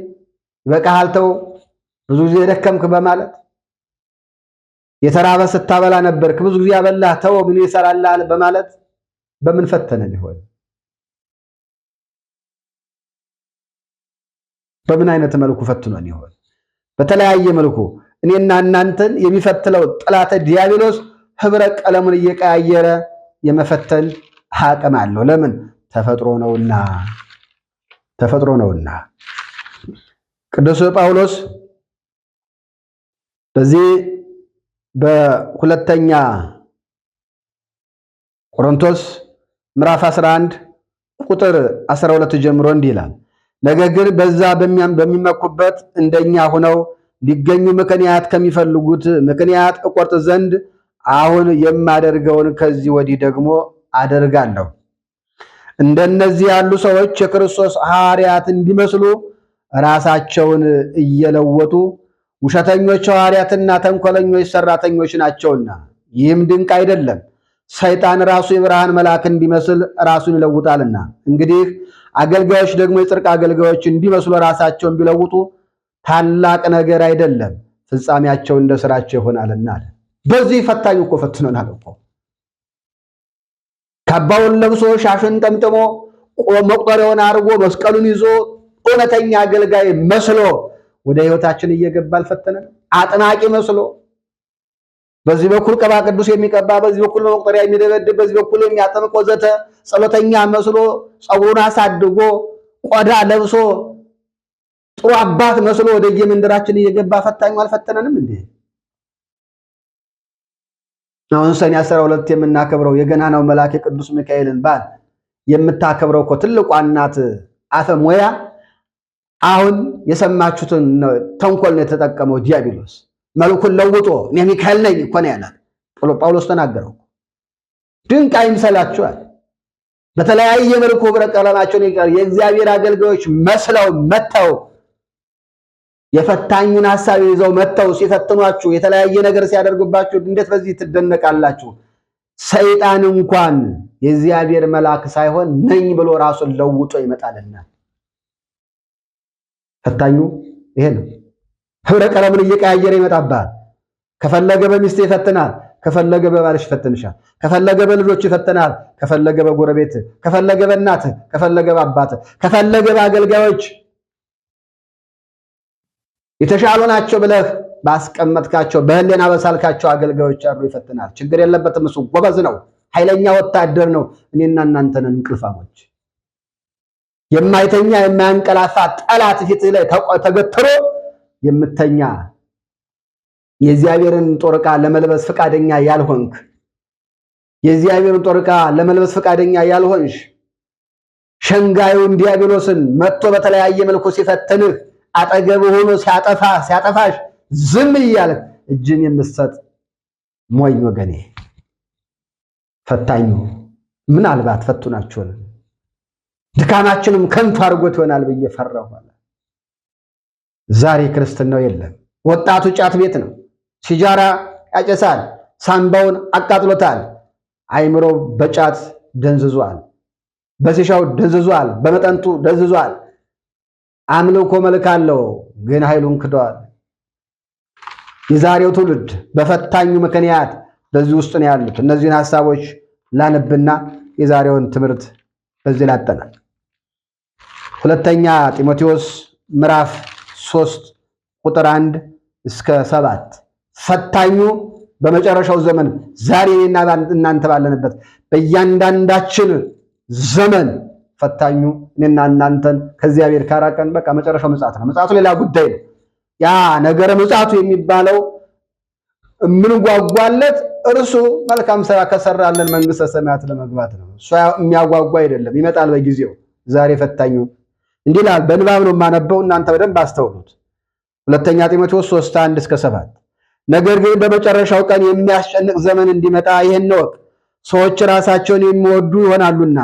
ይበቃሃል ተው ብዙ ጊዜ ደከምክ በማለት የተራበ ስታበላ ነበርክ ብዙ ጊዜ ያበላህ ተው ምን ይሰራልሃል በማለት በምን ፈተነን ይሆን? በምን አይነት መልኩ ፈትኖን ይሆን? በተለያየ መልኩ እኔና እናንተን የሚፈትለው ጠላተ ዲያብሎስ ህብረ ቀለሙን እየቀያየረ የመፈተን አቅም አለው። ለምን? ተፈጥሮ ነውና። ቅዱስ ጳውሎስ በዚህ በሁለተኛ ቆሮንቶስ ምዕራፍ 11 ቁጥር 12 ጀምሮ እንዲህ ይላል፣ ነገር ግን በዛ በሚመኩበት እንደኛ ሆነው ሊገኙ ምክንያት ከሚፈልጉት ምክንያት እቆርጥ ዘንድ አሁን የማደርገውን ከዚህ ወዲህ ደግሞ አደርጋለሁ። እንደነዚህ ያሉ ሰዎች የክርስቶስ ሐዋርያት እንዲመስሉ ራሳቸውን እየለወጡ ውሸተኞች ሐዋርያትና ተንኮለኞች ሰራተኞች ናቸውና፣ ይህም ድንቅ አይደለም። ሰይጣን ራሱ የብርሃን መልአክ እንዲመስል ራሱን ይለውጣልና። እንግዲህ አገልጋዮች ደግሞ የጽድቅ አገልጋዮች እንዲመስሉ ራሳቸውን ቢለውጡ ታላቅ ነገር አይደለም፣ ፍጻሜያቸው እንደ ስራቸው ይሆናልና አለ። በዚህ ፈታኝ እኮ ፈትኖናል እኮ። ካባውን ለብሶ ሻሽን ጠምጥሞ መቁጠሪያውን አድርጎ መስቀሉን ይዞ እውነተኛ አገልጋይ መስሎ ወደ ህይወታችን እየገባ አልፈተነን? አጥማቂ መስሎ በዚህ በኩል ቅባ ቅዱስ የሚቀባ በዚህ በኩል መቁጠሪያ የሚደበድብ በዚህ በኩል የሚያጠምቅ ወዘተ ጸሎተኛ መስሎ ጸጉሩን አሳድጎ ቆዳ ለብሶ ጥሩ አባት መስሎ ወደ የመንደራችን እየገባ ፈታኙ አልፈተነንም እንዴ? አሁን ሰኔ 12 የምናከብረው የገናናው መልአክ የቅዱስ ሚካኤልን በዓል የምታከብረው እኮ ትልቋ እናት አፈ ሞያ አሁን የሰማችሁትን ተንኮል ነው የተጠቀመው ዲያብሎስ። መልኩን ለውጦ እኔ ሚካኤል ነኝ እኮ ነው ያላት። ጳውሎስ ተናገረው። ድንቅ አይምሰላችኋል? በተለያየ መልኩ ህብረ ቀለማቸውን የእግዚአብሔር አገልጋዮች መስለው መተው የፈታኙን ሐሳብ ይዘው መተው ሲፈትኗችሁ የተለያየ ነገር ሲያደርጉባችሁ እንዴት በዚህ ትደነቃላችሁ? ሰይጣን እንኳን የእግዚአብሔር መልአክ ሳይሆን ነኝ ብሎ ራሱን ለውጦ ይመጣልና። ፈታኙ ይሄ ነው። ህብረ ቀለሙን እየቀያየረ ይመጣባል። ከፈለገ በሚስት ይፈትናል፣ ከፈለገ በባልሽ ይፈትንሻል፣ ከፈለገ በልጆች ይፈትናል፣ ከፈለገ በጎረቤት፣ ከፈለገ በእናት፣ ከፈለገ በአባት፣ ከፈለገ በአገልጋዮች የተሻሉ ናቸው ብለህ ባስቀመጥካቸው በህሊና በሳልካቸው አገልጋዮች አሉ ይፈትናል። ችግር የለበትም። እሱ ጎበዝ ነው፣ ኃይለኛ ወታደር ነው። እኔና እናንተን እንቅልፋሞች የማይተኛ የማያንቀላፋ ጠላት ፊት ላይ ተገትሮ የምተኛ የእግዚአብሔርን ጦር ዕቃ ለመልበስ ፈቃደኛ ያልሆንክ የእግዚአብሔርን ጦር ዕቃ ለመልበስ ፈቃደኛ ያልሆንሽ ሸንጋዩን ዲያብሎስን መጥቶ በተለያየ መልኩ ሲፈትንህ አጠገብ ሆኖ ሲያጠፋሽ ዝም እያልክ እጅን የምትሰጥ ሞኝ ወገኔ፣ ፈታኙ ምናልባት ፈቱናችሁን ድካማችንም ከንቱ አድርጎት ይሆናል ብዬ ፈራሁ። ዛሬ ክርስትናው የለም። ወጣቱ ጫት ቤት ነው። ሲጃራ ያጨሳል፣ ሳምባውን አቃጥሎታል። አይምሮ በጫት ደንዝዟል፣ በሲሻው ደንዝዟል፣ በመጠንቱ ደንዝዟል። አምልኮ መልክ አለው፣ ግን ኃይሉን ክዷል። የዛሬው ትውልድ በፈታኙ ምክንያት በዚህ ውስጥ ነው ያሉት። እነዚህን ሐሳቦች ላነብና የዛሬውን ትምህርት በዚህ ላጠናል። ሁለተኛ ጢሞቴዎስ ምዕራፍ 3 ቁጥር 1 እስከ 7 ፈታኙ በመጨረሻው ዘመን ዛሬ እናንተ ባለንበት በእያንዳንዳችን ዘመን ፈታኙ እኔና እናንተን ከእግዚአብሔር ካራቀን በቃ መጨረሻው ምጽአት ነው። ምጽአቱ ሌላ ጉዳይ ነው። ያ ነገረ ምጽአቱ የሚባለው የምንጓጓለት እርሱ መልካም ስራ ከሰራለን መንግስተ ሰማያት ለመግባት ነው። እሱ የሚያጓጓ አይደለም፣ ይመጣል በጊዜው። ዛሬ ፈታኙ እንዲህ ይላል። በንባብ ነው የማነበው፣ እናንተ በደንብ አስተውሉት። ሁለተኛ ጢሞቴዎስ 3:1-7 ነገር ግን በመጨረሻው ቀን የሚያስጨንቅ ዘመን እንዲመጣ ይህን ነው። ሰዎች ራሳቸውን የሚወዱ ይሆናሉና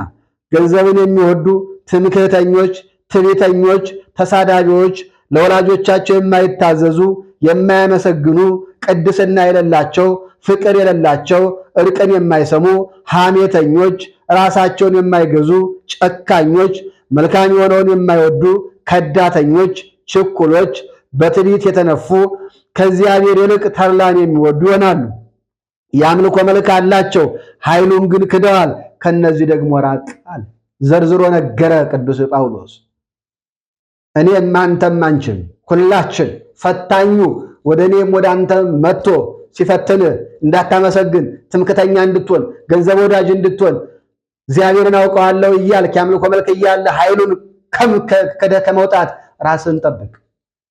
ገንዘብን የሚወዱ፣ ትምክህተኞች፣ ትዕቢተኞች፣ ተሳዳቢዎች፣ ለወላጆቻቸው የማይታዘዙ፣ የማያመሰግኑ፣ ቅድስና የሌላቸው፣ ፍቅር የሌላቸው፣ እርቅን የማይሰሙ፣ ሐሜተኞች፣ ራሳቸውን የማይገዙ፣ ጨካኞች፣ መልካም የሆነውን የማይወዱ፣ ከዳተኞች፣ ችኩሎች፣ በትዕቢት የተነፉ፣ ከእግዚአብሔር ይልቅ ተድላን የሚወዱ ይሆናሉ። የአምልኮ መልክ አላቸው፣ ኃይሉን ግን ክደዋል። ከነዚህ ደግሞ ራቅ አለ። ዘርዝሮ ነገረ ቅዱስ ጳውሎስ። እኔም አንተም አንችም ሁላችን ፈታኙ ወደ እኔም ወደ አንተም መጥቶ ሲፈትን እንዳታመሰግን፣ ትምክተኛ እንድትሆን፣ ገንዘብ ወዳጅ እንድትሆን፣ እግዚአብሔርን አውቀዋለሁ እያልክ የአምልኮ መልክ እያለ ኃይሉን ከመውጣት ራስን ጠብቅ።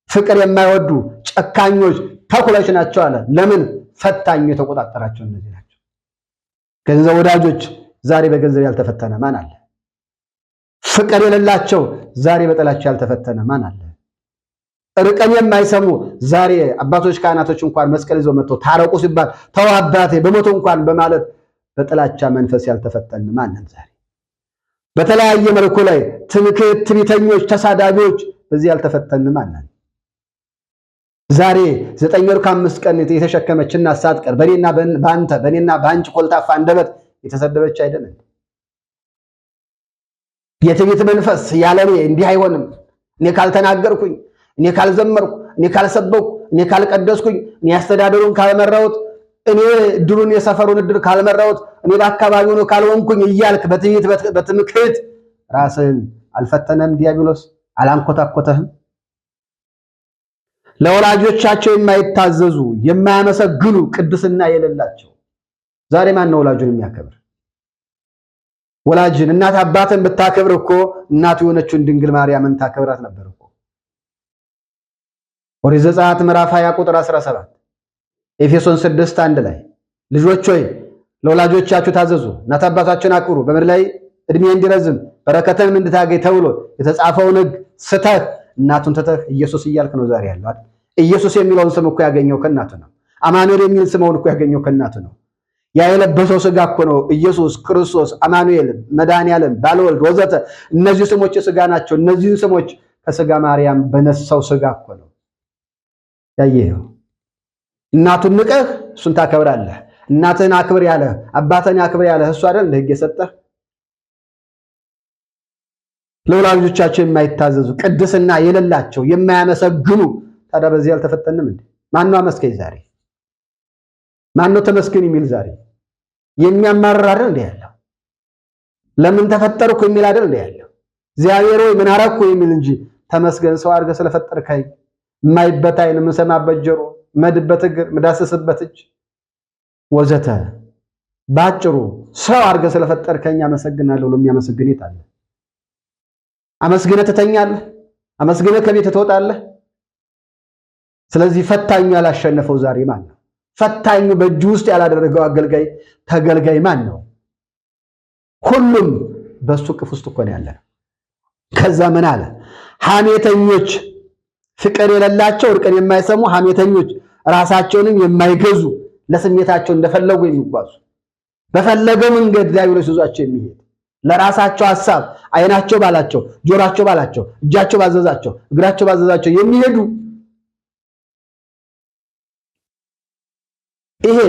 ፍቅር የማይወዱ ጨካኞች ተኩሎች ናቸው አለ። ለምን? ፈታኙ የተቆጣጠራቸው እነዚህ ናቸው። ገንዘብ ወዳጆች ዛሬ በገንዘብ ያልተፈተነ ማን አለ? ፍቅር የሌላቸው ዛሬ በጥላቻ ያልተፈተነ ማን አለ? ርቀን የማይሰሙ ዛሬ አባቶች ካህናቶች እንኳን መስቀል ይዘው መጥተው ታረቁ ሲባል ተው አባቴ በሞቶ እንኳን በማለት በጥላቻ መንፈስ ያልተፈተነ ማንን? ዛሬ በተለያየ መልኩ ላይ ትዕቢተኞች፣ ተሳዳቢዎች በዚህ ያልተፈተነ ማንን? ዛሬ 9 ወር ከ5 ቀን የተሸከመች እናት ሳትቀር በኔና በአንተ በኔና በአንቺ ኮልታፋ አንደበት የተሰደበች አይደለም? የትዕቢት መንፈስ ያለኔ እንዲህ አይሆንም፣ እኔ ካልተናገርኩኝ፣ እኔ ካልዘመርኩ፣ እኔ ካልሰበኩ፣ እኔ ካልቀደስኩኝ፣ እኔ አስተዳደሩን ካልመራሁት፣ እኔ እድሩን የሰፈሩን እድር ካልመራሁት፣ እኔ በአካባቢው ነው ካልሆንኩኝ እያልክ በትዕቢት በትምክህት ራስን አልፈተነም? ዲያብሎስ አላንኮታኮተህም? ለወላጆቻቸው የማይታዘዙ የማያመሰግኑ ቅድስና የሌላቸው ዛሬ ማን ነው ወላጁን የሚያከብር? ወላጅን እናት አባትን ብታከብር እኮ እናቱ የሆነችውን ድንግል ማርያምን ታከብራት ነበር እኮ። ኦሪት ዘጸአት ምዕራፍ 20 ቁጥር 17፣ ኤፌሶን 6:1 ላይ ልጆች ሆይ ለወላጆቻችሁ ታዘዙ፣ እናት አባታችሁን አክብሩ፣ በምድር ላይ እድሜ እንዲረዝም በረከትን እንድታገኝ ተብሎ የተጻፈውን ሕግ ስተህ እናቱን ተተህ ኢየሱስ እያልክ ነው ዛሬ ያለው አይደል? ኢየሱስ የሚለውን ስም እኮ ያገኘው ከእናቱ ነው። አማኑኤል የሚል ስሙን እኮ ያገኘው ከእናቱ ነው። ያ የለበሰው ስጋ እኮ ነው ኢየሱስ ክርስቶስ፣ አማኑኤል፣ መድኃኒዓለም፣ ባለወልድ ወዘተ። እነዚህ ስሞች የስጋ ናቸው። እነዚህ ስሞች ከስጋ ማርያም በነሳው ስጋ እኮ ነው ያየኸው። እናቱን ንቀህ እሱን ታከብራለህ። እናትህን አክብር ያለህ አባትህን አክብር ያለህ እሱ አይደል እንደ ሕግ የሰጠህ? ለወላጆቻቸው የማይታዘዙ ቅድስና የሌላቸው የማያመሰግኑ፣ ታዲያ በዚህ አልተፈተንም እንዴ? ማነው አመስገኝ ዛሬ? ማነው ተመስገን የሚል ዛሬ? የሚያማርር አይደል እንደ ያለው? ለምን ተፈጠርኩ የሚል አይደል እንደ ያለው? እግዚአብሔር ሆይ ምን አረኩ የሚል እንጂ ተመስገን ሰው አድርገህ ስለፈጠርከኝ፣ የማይበት ዓይን፣ የምሰማበት ጆሮ፣ መድበት እግር፣ ምዳስስበት እጅ ወዘተ። ባጭሩ ሰው አድርገህ ስለፈጠርከኝ አመሰግናለሁ ብሎ የሚያመሰግን የት አለ? አመስግነህ ትተኛለህ? አመስግነህ ከቤት ትወጣለህ? ስለዚህ ፈታኙ ያላሸነፈው ዛሬ ማን ነው? ፈታኙ በእጁ ውስጥ ያላደረገው አገልጋይ ተገልጋይ ማን ነው? ሁሉም በሱ ቅፍ ውስጥ እኮ ነው ያለ። ከዛ ምን አለ? ሐሜተኞች፣ ፍቅር የሌላቸው፣ እርቅን የማይሰሙ ሐሜተኞች፣ ራሳቸውንም የማይገዙ፣ ለስሜታቸው እንደፈለጉ የሚጓዙ፣ በፈለገው መንገድ ዲያብሎስ ይዟቸው የሚሄድ፣ ለራሳቸው ሐሳብ ዓይናቸው ባላቸው፣ ጆሮአቸው ባላቸው፣ እጃቸው ባዘዛቸው፣ እግራቸው ባዘዛቸው የሚሄዱ፣ ይሄ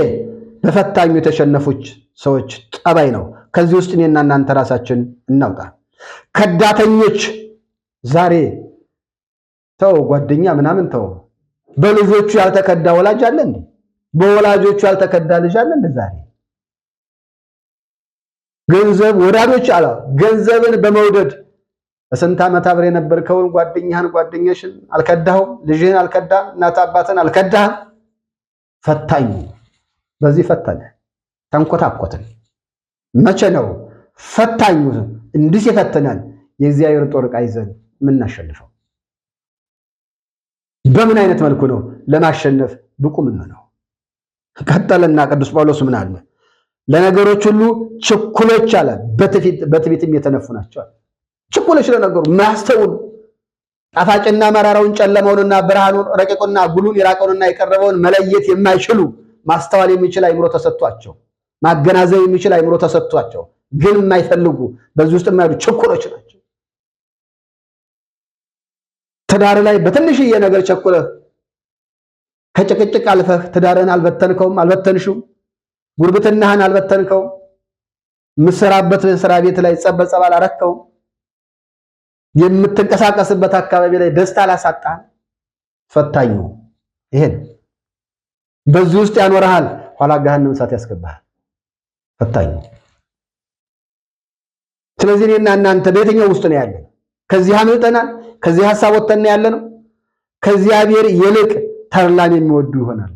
በፈታኙ የተሸነፉች ሰዎች ጠባይ ነው። ከዚህ ውስጥ እኔና እናንተ ራሳችን እናውጣ። ከዳተኞች ዛሬ ተው ጓደኛ ምናምን ተው። በልጆቹ ያልተከዳ ወላጅ አለ እንዴ? በወላጆቹ ያልተከዳ ልጅ አለ እንዴ? ዛሬ ገንዘብ ወዳዶች አለ። ገንዘብን በመውደድ በስንት ዓመት አብሬ የነበርከውን ጓደኛሽን አልከዳኸውም፣ ልጅህን አልከዳህም፣ እናት አባትን አልከዳህም። ፈታኙ በዚህ ፈተነ፣ ተንኮታኮትን። መቼ ነው ፈታኙ እንዲህ ሲፈትነን የእግዚአብሔር ጦር ዕቃ ይዘን የምናሸንፈው? በምን አይነት መልኩ ነው ለማሸነፍ ብቁ የምንሆነው? ቀጠለና ቅዱስ ጳውሎስ ምን አለ? ለነገሮች ሁሉ ችኩሎች አለ፣ በትዕቢትም የተነፉ ናቸው። ችኩሎች ለነገሩ ማያስተውሉ፣ ጣፋጭና መራራውን ጨለማውንና ብርሃኑን ረቂቁንና ጉሉን የራቀውንና የቀረበውን መለየት የማይችሉ ማስተዋል የሚችል አይምሮ ተሰጥቷቸው ማገናዘብ የሚችል አይምሮ ተሰጥቷቸው ግን የማይፈልጉ በዚህ ውስጥ የማይሉ ቸኮሎች ናቸው። ትዳር ላይ በትንሽዬ ነገር ቸኮለህ ከጭቅጭቅ አልፈህ ትዳርህን አልበተንከውም፣ አልበተንሽውም። ጉርብትናህን አልበተንከውም። የምትሰራበት ስራ ቤት ላይ ጸበጸብ አላረከውም። የምትንቀሳቀስበት አካባቢ ላይ ደስታ አላሳጣህም። ፈታኙ ይሄን በዚህ ውስጥ ያኖርሃል፣ ኋላ ገሃነም እሳት ያስገባሃል። ፈታኙ። ስለዚህ እኔና እናንተ በየትኛው ውስጥ ነው ያለን? ከዚህ አምልጠናል? ከዚህ ሐሳብ ወጥተን ያለነው? ከእግዚአብሔር ይልቅ ተድላን የሚወዱ ይሆናሉ።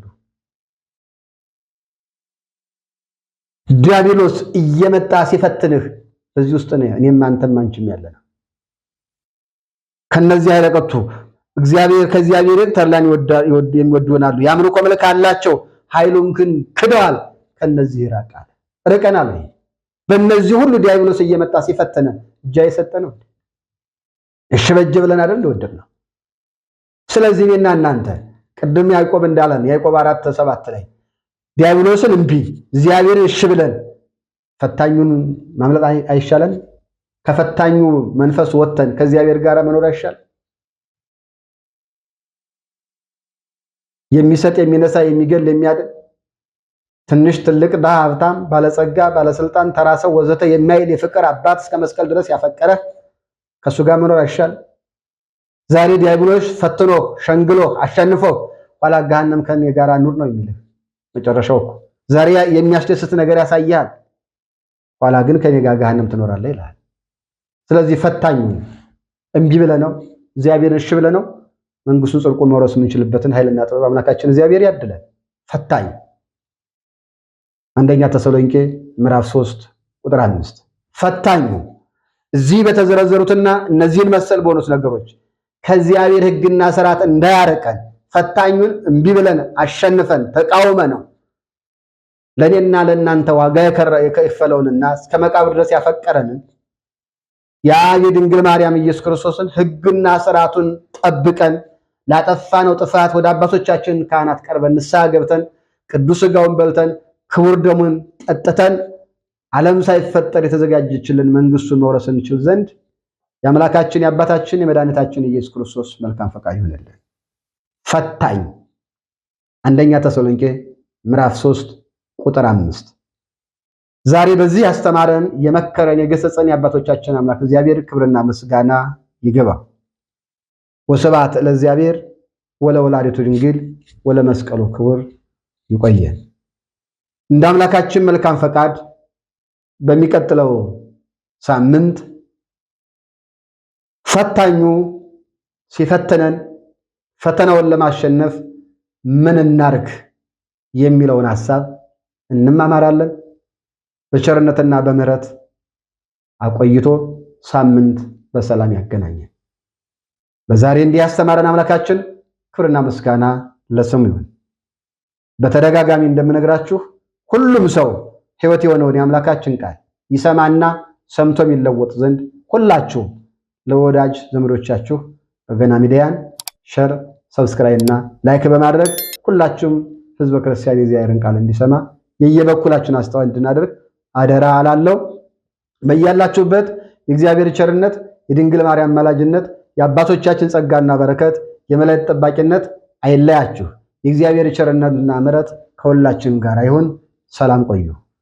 ዲያብሎስ እየመጣ ሲፈትንህ በዚህ ውስጥ ነው እኔም አንተም አንቺም ያለነው። ከነዚህ አይለቀቱ እግዚአብሔር ከእግዚአብሔር ይልቅ ተድላን የሚወዱ ይሆናሉ። የአምልኮ መልክ አላቸው፣ ኃይሉን ግን ክደዋል። ከነዚህ ይራቃል፣ ርቀናል። በእነዚህ ሁሉ ዲያብሎስ እየመጣ ሲፈትነን እጃ የሰጠነው እሺ በጀ ብለን አይደል ወደድነው። ስለዚህ እኔና እናንተ ቅድም ያዕቆብ እንዳለን ያዕቆብ 4:7 ላይ ዲያብሎስን እምቢ እግዚአብሔርን እሺ ብለን ፈታኙን ማምለጥ አይሻለን? ከፈታኙ መንፈስ ወጥተን ከእግዚአብሔር ጋር መኖር አይሻል? የሚሰጥ የሚነሳ የሚገል የሚያድን ትንሽ ትልቅ ድሃ ሀብታም ባለጸጋ ባለስልጣን ተራ ሰው ወዘተ የማይል የፍቅር አባት እስከ መስቀል ድረስ ያፈቀረ ከሱ ጋር መኖር አይሻል? ዛሬ ዲያብሎስ ፈትኖ ሸንግሎ አሸንፎ ኋላ ገሃነም ከኔ ጋር ኑር ነው የሚልህ መጨረሻው እኮ። ዛሬ የሚያስደስት ነገር ያሳያል፣ ኋላ ግን ከኔ ጋር ገሃነም ትኖራለህ ይላል። ስለዚህ ፈታኙ እምቢ ብለህ ነው እግዚአብሔርን እሺ ብለህ ነው መንግስቱን ጽድቁን መውረስ የምንችልበትን ኃይልና ጥበብ አምላካችን እግዚአብሔር ያድለን። ፈታኝ አንደኛ ተሰሎንቄ ምዕራፍ 3:5 ፈታኙ እዚህ በተዘረዘሩትና እነዚህን መሰል በሆኑት ነገሮች ከእግዚአብሔር ሕግና ስርዓት እንዳያረቀን ፈታኙን እምቢ ብለን አሸንፈን ተቃውመ ነው ለኔና ለእናንተ ዋጋ የከፈለውንና እስከ መቃብር ድረስ ያፈቀረንን ያ የድንግል ማርያም ኢየሱስ ክርስቶስን ሕግና ስርዓቱን ጠብቀን ላጠፋነው ጥፋት ወደ አባቶቻችን ካህናት ቀርበን ንስሐ ገብተን ቅዱስ ሥጋውን በልተን ክቡር ደሙን ጠጥተን ዓለም ሳይፈጠር የተዘጋጀችልን መንግስቱን መውረስ እንችል ዘንድ የአምላካችን የአባታችን የመድኃኒታችን ኢየሱስ ክርስቶስ መልካም ፈቃድ ይሁንልን። ፈታኝ አንደኛ ተሰሎንቄ ምዕራፍ 3:5 ዛሬ በዚህ ያስተማረን የመከረን የገሰጸን የአባቶቻችን አምላክ እግዚአብሔር ክብርና ምስጋና ይገባው። ወስብሐት ለእግዚአብሔር ወለወላዲቱ ድንግል ወለመስቀሉ ክቡር። ይቆየን። እንደ አምላካችን መልካም ፈቃድ በሚቀጥለው ሳምንት ፈታኙ ሲፈተነን ፈተናውን ለማሸነፍ ምን እናርግ የሚለውን ሐሳብ እንማማራለን። በቸርነትና በምህረት አቆይቶ ሳምንት በሰላም ያገናኘን። በዛሬ እንዲህ ያስተማረን አምላካችን ክብርና ምስጋና ለስሙ ይሁን። በተደጋጋሚ እንደምነግራችሁ ሁሉም ሰው ሕይወት የሆነውን የአምላካችን ቃል ይሰማና ሰምቶ የሚለወጥ ዘንድ ሁላችሁ ለወዳጅ ዘመዶቻችሁ በገና ሚዲያን ሸር፣ ሰብስክራይብ እና ላይክ በማድረግ ሁላችሁም ህዝበ ክርስቲያን የእግዚአብሔርን ቃል እንዲሰማ የየበኩላችን አስተዋጽኦ እንድናደርግ አደራ አላለው። በያላችሁበት የእግዚአብሔር ቸርነት፣ የድንግል ማርያም መላጅነት፣ የአባቶቻችን ጸጋና በረከት፣ የመላእክት ጠባቂነት አይለያችሁ። የእግዚአብሔር ቸርነትና ምሕረት ከሁላችን ጋር ይሁን። ሰላም ቆዩ።